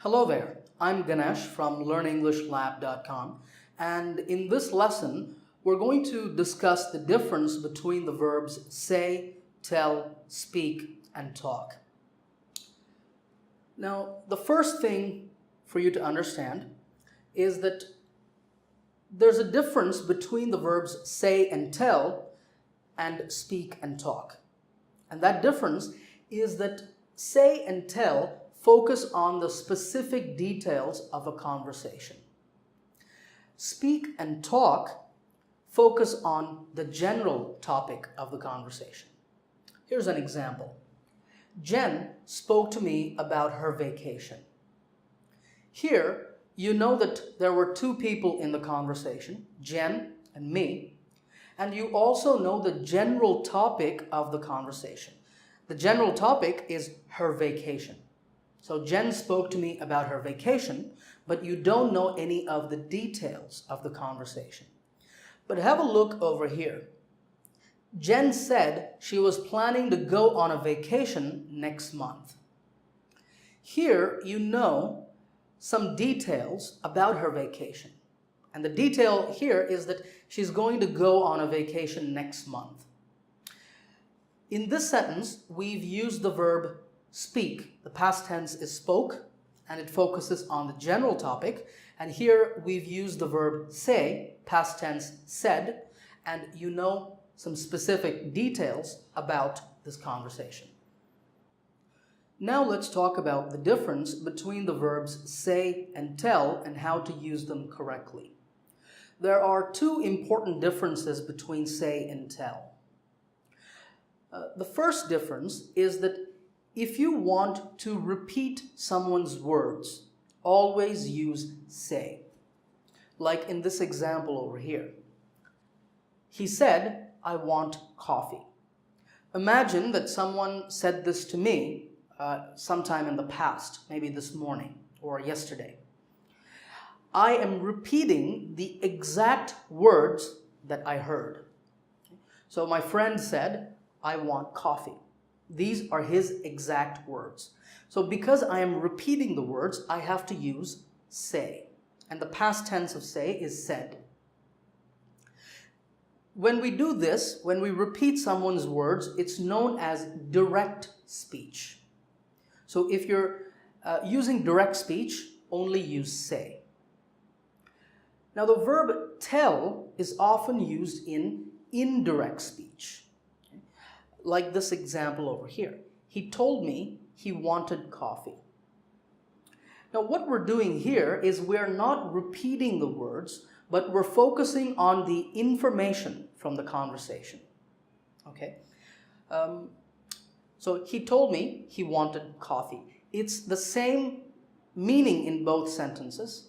Hello there, I'm Ganesh from LearnEnglishLab.com, and in this lesson we're going to discuss the difference between the verbs say, tell, speak, and talk. Now, the first thing for you to understand is that there's a difference between the verbs say and tell and speak and talk. And that difference is that say and tell focus on the specific details of a conversation. Speak and talk focus on the general topic of the conversation. Here's an example. Jen spoke to me about her vacation. Here, you know that there were two people in the conversation, Jen and me, and you also know the general topic of the conversation. The general topic is her vacation. So Jen spoke to me about her vacation, but you don't know any of the details of the conversation. But have a look over here. Jen said she was planning to go on a vacation next month. Here you know some details about her vacation. And the detail here is that she's going to go on a vacation next month. In this sentence, we've used the verb speak. The past tense is spoke, and it focuses on the general topic. And here we've used the verb say, past tense said, and you know some specific details about this conversation. Now let's talk about the difference between the verbs say and tell and how to use them correctly. There are two important differences between say and tell. The first difference is that if you want to repeat someone's words, always use say. Like in this example over here. He said, "I want coffee." Imagine that someone said this to me sometime in the past, maybe this morning or yesterday. I am repeating the exact words that I heard. So my friend said, "I want coffee." These are his exact words. So because I am repeating the words, I have to use say. And the past tense of say is said. When we do this, when we repeat someone's words, it's known as direct speech. So if you're using direct speech, only use say. Now the verb tell is often used in indirect speech. Like this example over here. He told me he wanted coffee. Now what we're doing here is we're not repeating the words, but we're focusing on the information from the conversation. Okay? So he told me he wanted coffee. It's the same meaning in both sentences,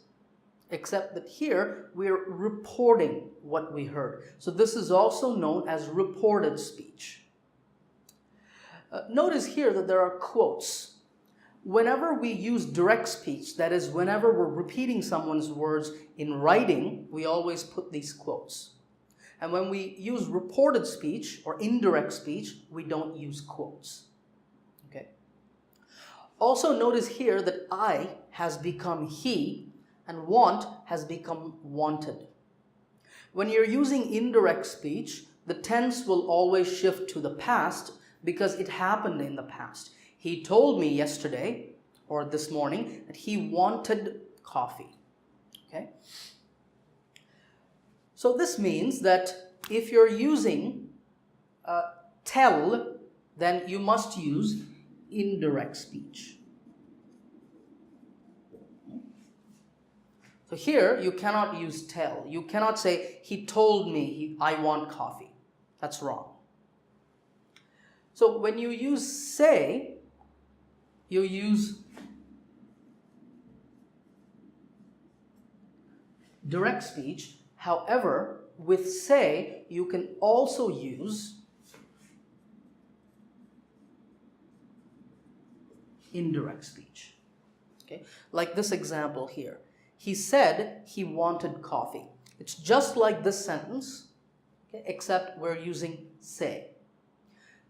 except that here we're reporting what we heard. So this is also known as reported speech. Notice here that there are quotes. Whenever we use direct speech, that is, whenever we're repeating someone's words in writing, we always put these quotes. And when we use reported speech or indirect speech, we don't use quotes. Okay? Also notice here that I has become he and want has become wanted. When you're using indirect speech, the tense will always shift to the past because it happened in the past. He told me yesterday or this morning that he wanted coffee. Okay? So this means that if you're using tell, then you must use indirect speech. So here you cannot use tell. You cannot say, he told me I want coffee. That's wrong. So when you use say, you use direct speech. However, with say, you can also use indirect speech. Okay? Like this example here. He said he wanted coffee. It's just like this sentence, okay, except we're using say.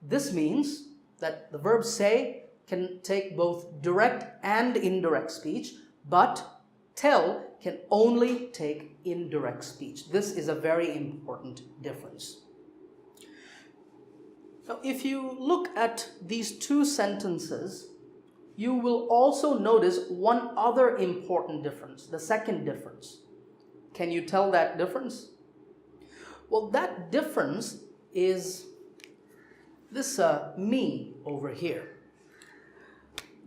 This means that the verb say can take both direct and indirect speech, but tell can only take indirect speech. This is a very important difference. Now, if you look at these two sentences, you will also notice one other important difference, the second difference. Can you tell that difference? Well, that difference is this me over here.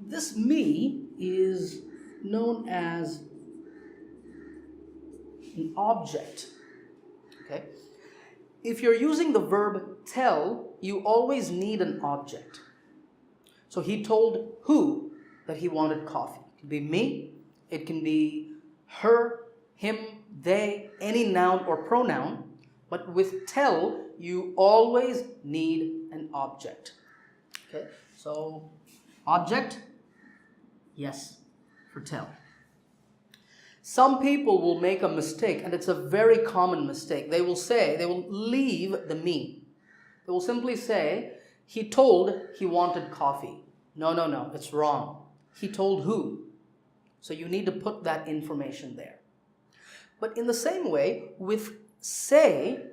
This me is known as an object. Okay? If you're using the verb tell, you always need an object. So he told who that he wanted coffee. It can be me, it can be her, him, they, any noun or pronoun. But with tell, you always need an object. Okay, so object, yes, for tell. Some people will make a mistake, and it's a very common mistake. They will leave the me. They will simply say, he told he wanted coffee. No, it's wrong. He told who? So you need to put that information there. But in the same way, with say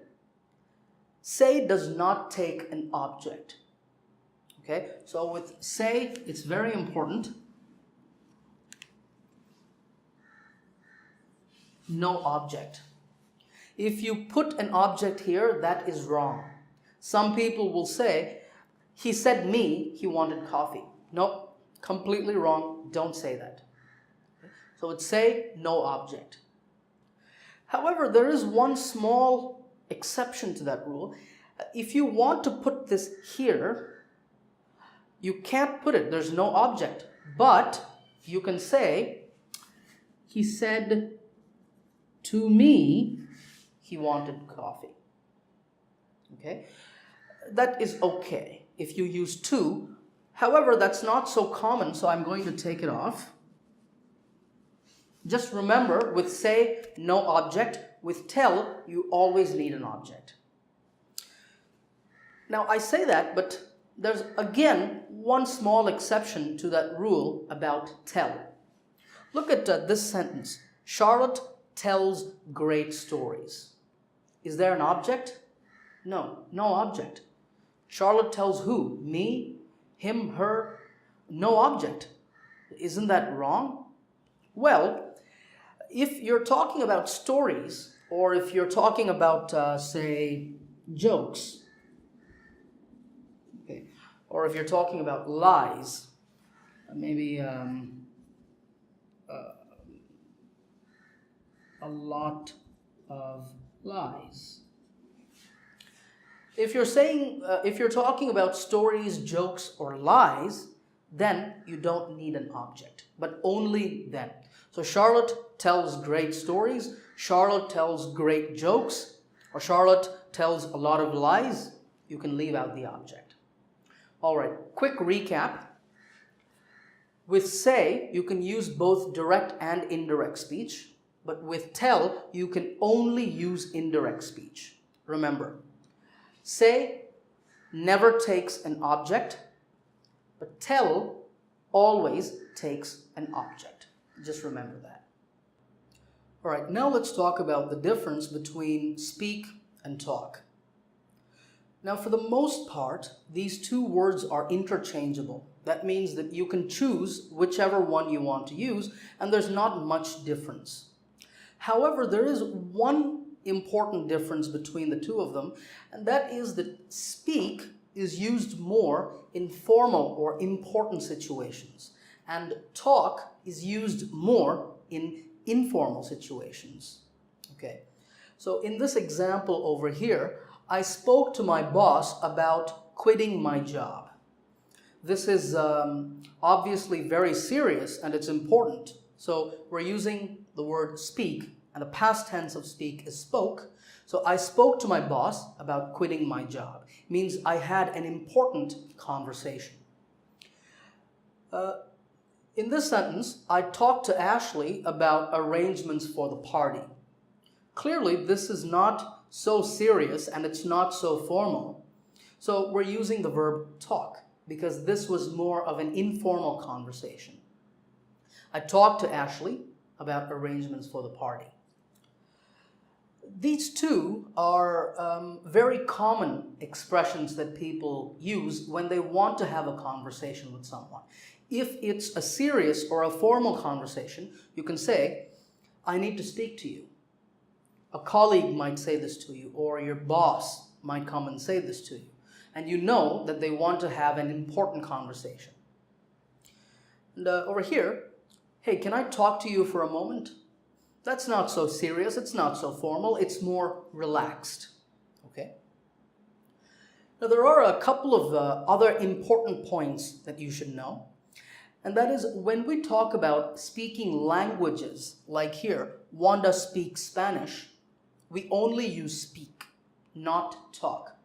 does not take an object. Okay, so with say, it's very important. No object. If you put an object here, that is wrong. Some people will say, he said me, he wanted coffee. No, completely wrong. Don't say that. So it's say, no object. However, there is one small exception to that rule. If you want to put this here, you can't put it. There's no object. But you can say, he said to me, he wanted coffee. Okay? That is okay if you use to. However, that's not so common, so I'm going to take it off. Just remember, with say, no object. With tell, you always need an object. Now, I say that, but there's again one small exception to that rule about tell. Look at this sentence. Charlotte tells great stories. Is there an object? No object. Charlotte tells who? Me, him, her? No object. Isn't that wrong? Well, if you're talking about stories, or if you're talking about, say, jokes, okay, or if you're talking about lies, maybe a lot of lies. If you're talking about stories, jokes, or lies, then you don't need an object, but only then. So Charlotte tells great stories, Charlotte tells great jokes, or Charlotte tells a lot of lies. You can leave out the object. All right, quick recap. With say, you can use both direct and indirect speech, but with tell, you can only use indirect speech. Remember, say never takes an object, but tell always takes an object. Just remember that. All right, now let's talk about the difference between speak and talk. Now, for the most part, these two words are interchangeable. That means that you can choose whichever one you want to use, and there's not much difference. However, there is one important difference between the two of them, and that is that speak is used more in formal or important situations, and talk is used more in informal situations. Okay, so in this example over here, I spoke to my boss about quitting my job. This is obviously very serious and it's important. So we're using the word speak, and the past tense of speak is spoke. So I spoke to my boss about quitting my job. It means I had an important conversation. In this sentence, I talked to Ashley about arrangements for the party. Clearly, this is not so serious and it's not so formal. So we're using the verb talk. because this was more of an informal conversation. I talked to Ashley about arrangements for the party. These two are very common expressions that people use when they want to have a conversation with someone. If it's a serious or a formal conversation, you can say, I need to speak to you. A colleague might say this to you, or your boss might come and say this to you. And you know that they want to have an important conversation. And over here, hey, can I talk to you for a moment? That's not so serious, it's not so formal, it's more relaxed. Okay? Now there are a couple of other important points that you should know. And that is when we talk about speaking languages, like here, Wanda speaks Spanish, we only use speak, not talk.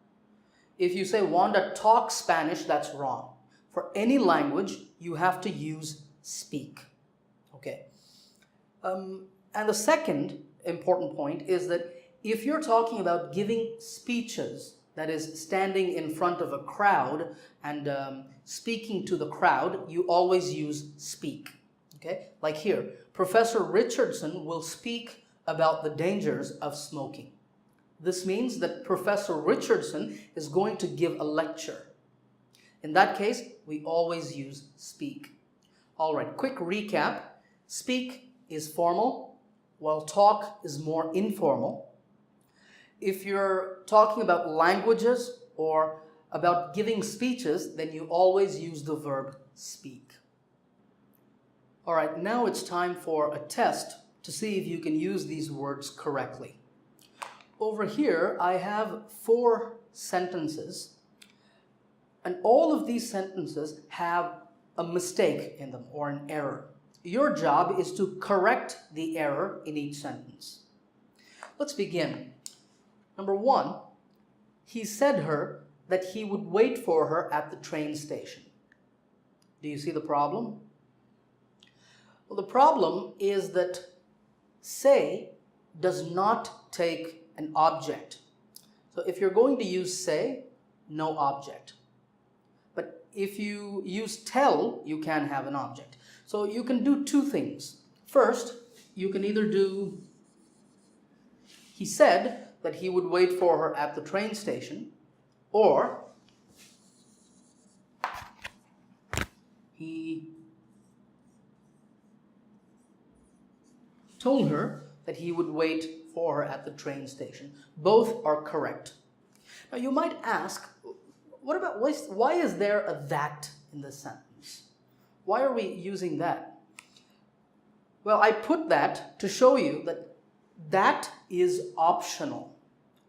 If you say Wanda talks Spanish, that's wrong. For any language, you have to use speak. Okay? And the second important point is that if you're talking about giving speeches, that is standing in front of a crowd and speaking to the crowd, you always use speak. Okay? Like here, Professor Richardson will speak about the dangers of smoking. This means that Professor Richardson is going to give a lecture. In that case, we always use speak. All right, quick recap. Speak is formal, while talk is more informal. If you're talking about languages or about giving speeches, then you always use the verb speak. All right, now it's time for a test to see if you can use these words correctly. Over here, I have 4 sentences, and all of these sentences have a mistake in them or an error. Your job is to correct the error in each sentence. Let's begin. Number 1, he said her that he would wait for her at the train station. Do you see the problem? Well, the problem is that say does not take an object. So if you're going to use say, no object. But if you use tell, you can have an object. So you can do 2 things. First, you can either do, he said that he would wait for her at the train station, or he told her that he would wait for her at the train station. Both are correct. Now you might ask, what about why is there a that in this sentence? Why are we using that? Well, I put that to show you that that is optional.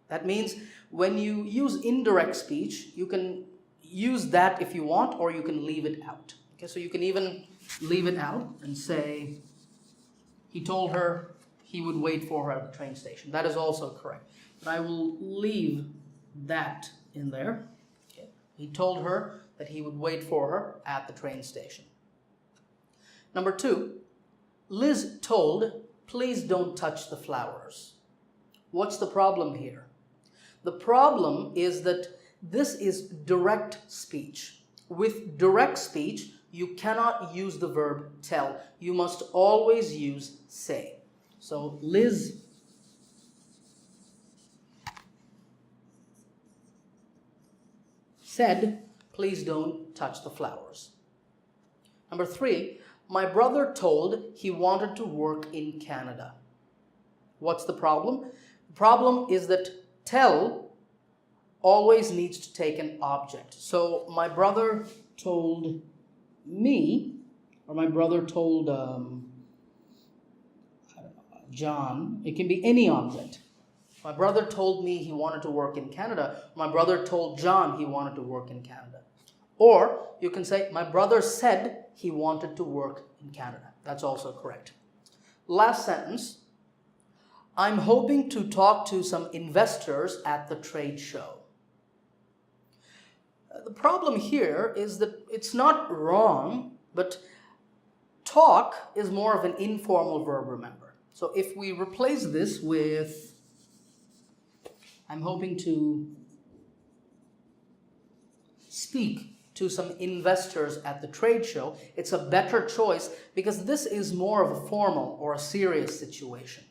That means when you use indirect speech, you can use that if you want, or you can leave it out. Okay, so you can even leave it out and say, he told her he would wait for her at the train station. That is also correct. But I will leave that in there. Okay. He told her that he would wait for her at the train station. Number 2, Liz told, please don't touch the flowers. What's the problem here? The problem is that this is direct speech. With direct speech, you cannot use the verb tell. You must always use say. So Liz said, please don't touch the flowers. Number 3, my brother told he wanted to work in Canada. What's the problem? The problem is that tell always needs to take an object. So my brother told me, or my brother told John, it can be any object. My brother told me he wanted to work in Canada. My brother told John he wanted to work in Canada. Or you can say, my brother said he wanted to work in Canada. That's also correct. Last sentence, I'm hoping to talk to some investors at the trade show. The problem here is that it's not wrong, but talk is more of an informal verb, remember. So if we replace this with, I'm hoping to speak to some investors at the trade show, it's a better choice because this is more of a formal or a serious situation.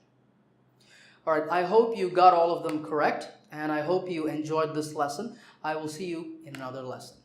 All right, I hope you got all of them correct, and I hope you enjoyed this lesson. I will see you in another lesson.